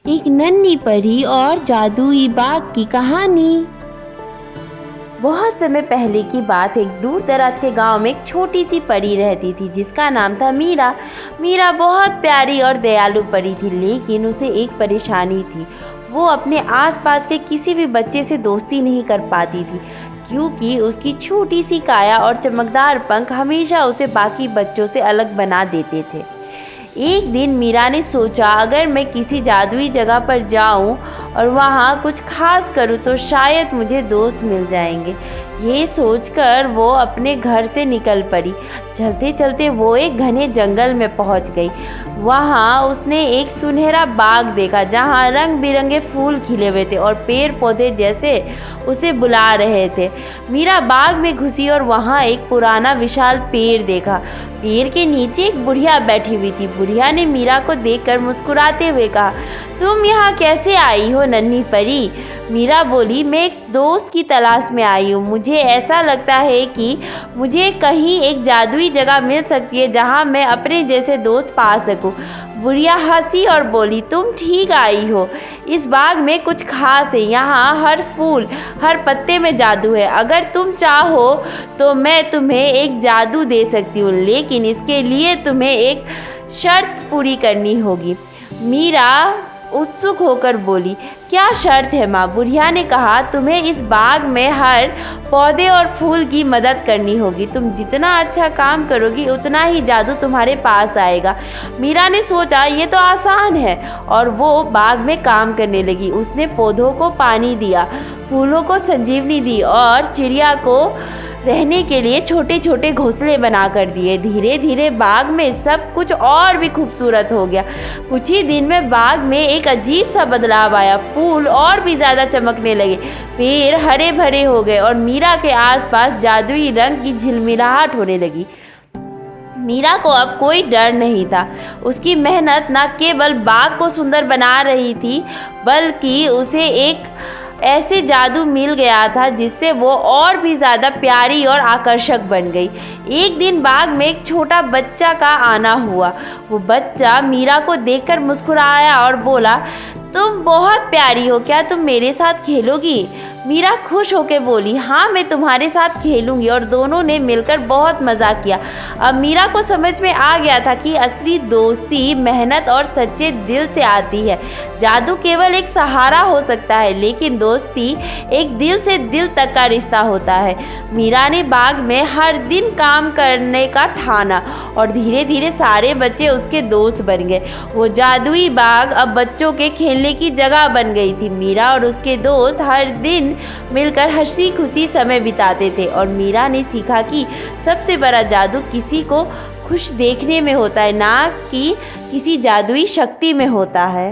एक नन्ही परी और जादुई बाग की कहानी। बहुत समय पहले की बात, एक दूर दराज के गांव में एक छोटी सी परी रहती थी जिसका नाम था मीरा। मीरा बहुत प्यारी और दयालु परी थी, लेकिन उसे एक परेशानी थी। वो अपने आसपास के किसी भी बच्चे से दोस्ती नहीं कर पाती थी, क्योंकि उसकी छोटी सी काया और चमकदार पंख हमेशा उसे बाकी बच्चों से अलग बना देते थे। एक दिन मीरा ने सोचा, अगर मैं किसी जादुई जगह पर जाऊं और वहां कुछ खास करूं तो शायद मुझे दोस्त मिल जाएंगे। ये सोचकर वो अपने घर से निकल पड़ी। चलते चलते वो एक घने जंगल में पहुंच गई। वहां उसने एक सुनहरा बाग देखा जहां रंग बिरंगे फूल खिले हुए थे और पेड़ पौधे जैसे उसे बुला रहे थे। मीरा बाग में घुसी और वहां एक पुराना विशाल पेड़ देखा। पेड़ के नीचे एक बुढ़िया बैठी हुई थी। बुढ़िया ने मीरा को देखकर मुस्कुराते हुए कहा, तुम यहाँ कैसे आई हो नन्ही परी? मीरा बोली, मैं एक दोस्त की तलाश में आई हूँ। मुझे ऐसा लगता है कि मुझे कहीं एक जादुई जगह मिल सकती है जहाँ मैं अपने जैसे दोस्त पा सकूँ। बुढ़िया हंसी और बोली, तुम ठीक आई हो। इस बाग में कुछ खास है। यहाँ हर फूल, हर पत्ते में जादू है। अगर तुम चाहो तो मैं तुम्हें एक जादू दे सकती हूँ, लेकिन इसके लिए तुम्हें एक शर्त पूरी करनी होगी। मीरा उत्सुक होकर बोली, क्या शर्त है माँ? बुढ़िया ने कहा, तुम्हें इस बाग में हर पौधे और फूल की मदद करनी होगी। तुम जितना अच्छा काम करोगी उतना ही जादू तुम्हारे पास आएगा। मीरा ने सोचा, ये तो आसान है, और वो बाग में काम करने लगी। उसने पौधों को पानी दिया, फूलों को संजीवनी दी और चिड़िया को रहने के लिए छोटे छोटे घोंसले बना कर दिए। धीरे धीरे बाग में सब कुछ और भी खूबसूरत हो गया। कुछ ही दिन में बाग में एक अजीब सा बदलाव आया। फूल और भी ज़्यादा चमकने लगे, पेड़ हरे भरे हो गए और मीरा के आसपास जादुई रंग की झिलमिलाहट होने लगी। मीरा को अब कोई डर नहीं था। उसकी मेहनत न केवल बाग को सुंदर बना रही थी, बल्कि उसे एक ऐसे जादू मिल गया था जिससे वो और भी ज़्यादा प्यारी और आकर्षक बन गई। एक दिन बाग में एक छोटा बच्चा का आना हुआ। वो बच्चा मीरा को देखकर मुस्कुराया और बोला, तुम बहुत प्यारी हो, क्या तुम मेरे साथ खेलोगी? मीरा खुश होकर बोली, हाँ मैं तुम्हारे साथ खेलूंगी। और दोनों ने मिलकर बहुत मज़ा किया। अब मीरा को समझ में आ गया था कि असली दोस्ती मेहनत और सच्चे दिल से आती है। जादू केवल एक सहारा हो सकता है, लेकिन दोस्ती एक दिल से दिल तक का रिश्ता होता है। मीरा ने बाग में हर दिन काम करने का ठाना और धीरे धीरे सारे बच्चे उसके दोस्त बन गए। वो जादुई बाग अब बच्चों के खेलने की जगह बन गई थी। मीरा और उसके दोस्त हर दिन मिलकर हंसी खुशी समय बिताते थे और मीरा ने सीखा कि सबसे बड़ा जादू किसी को खुश देखने में होता है, ना कि किसी जादुई शक्ति में होता है।